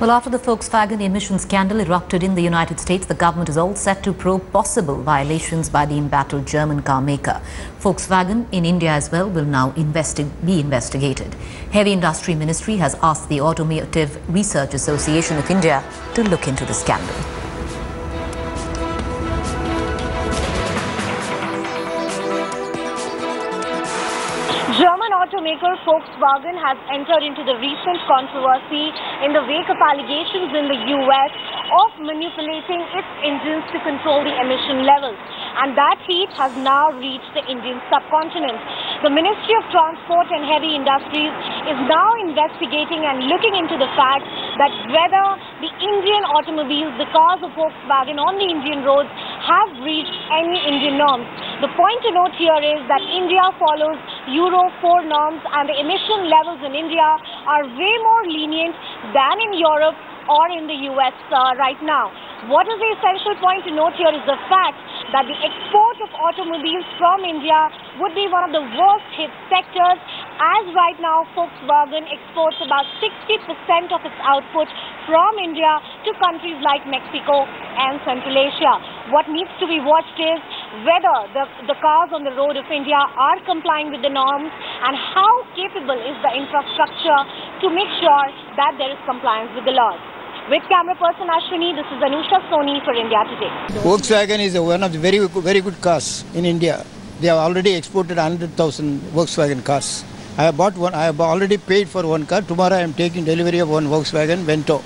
Well, after the Volkswagen emission scandal erupted in the United States, the government is all set to probe possible violations by the embattled German car maker. Volkswagen in India as well will now be investigated. Heavy Industry Ministry has asked the Automotive Research Association of India to look into the scandal. German automaker Volkswagen has entered into the recent controversy in the wake of allegations in the US of manipulating its engines to control the emission levels. And that heat has now reached the Indian subcontinent. The Ministry of Transport and Heavy Industries is now investigating and looking into the fact that whether the Indian automobiles, the cars of Volkswagen on the Indian roads, have reached any Indian norms. The point to note here is that India follows Euro 4 norms and the emission levels in India are way more lenient than in Europe or in the US right now. What is the essential point to note here is the fact that the export of automobiles from India would be one of the worst hit sectors, as right now Volkswagen exports about 60% of its output from India to countries like Mexico and Central Asia. What needs to be watched is whether the cars on the road of India are complying with the norms and how capable is the infrastructure to make sure that there is compliance with the laws. With camera person Ashwini, this is Anusha Soni for India Today. Volkswagen is one of the very good cars in India. They have already exported 100,000 Volkswagen cars. I have bought one. I have already paid for one car. Tomorrow I am taking delivery of one Volkswagen Vento.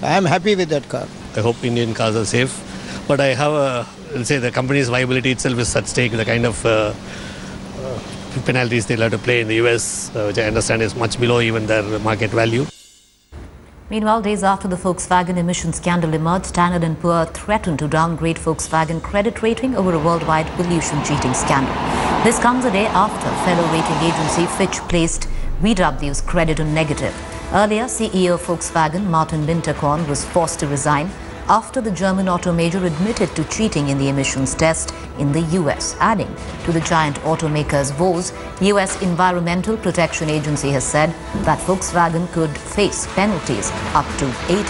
I am happy with that car. I hope Indian cars are safe, but I have the company's viability itself is at stake. The kind of penalties they'll have to pay in the US, which I understand is much below even their market value. Meanwhile, days after the Volkswagen emission scandal emerged, Standard & Poor threatened to downgrade Volkswagen credit rating over a worldwide pollution cheating scandal. This comes a day after fellow rating agency Fitch placed VW's credit on negative. Earlier, CEO of Volkswagen, Martin Winterkorn, was forced to resign after the German auto major admitted to cheating in the emissions test in the US. Adding to the giant automaker's woes, US Environmental Protection Agency has said that Volkswagen could face penalties up to 18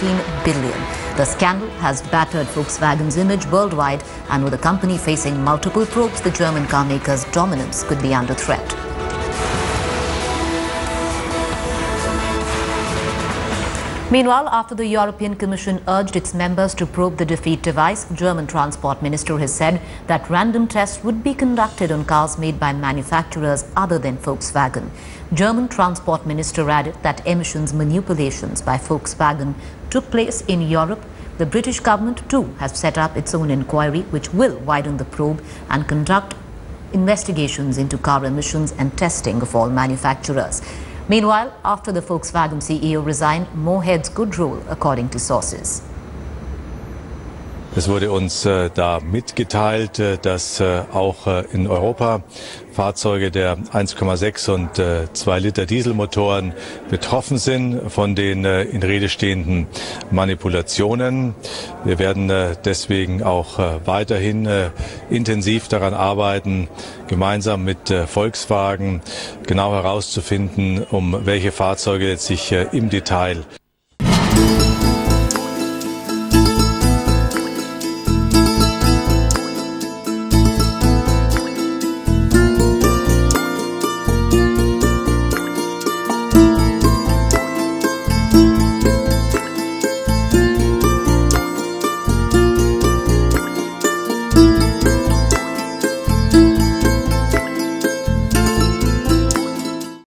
billion. The scandal has battered Volkswagen's image worldwide, and with the company facing multiple probes, the German car maker's dominance could be under threat. Meanwhile, after the European Commission urged its members to probe the defeat device, German Transport Minister has said that random tests would be conducted on cars made by manufacturers other than Volkswagen. German Transport Minister added that emissions manipulations by Volkswagen took place in Europe. The British government too has set up its own inquiry, which will widen the probe and conduct investigations into car emissions and testing of all manufacturers. Meanwhile, after the Volkswagen CEO resigned, more heads could roll, according to sources. Es wurde uns da mitgeteilt, dass auch in Europa Fahrzeuge der 1,6 und 2 Liter Dieselmotoren betroffen sind von den in Rede stehenden Manipulationen. Wir werden deswegen auch weiterhin intensiv daran arbeiten, gemeinsam mit Volkswagen genau herauszufinden, um welche Fahrzeuge es sich im Detail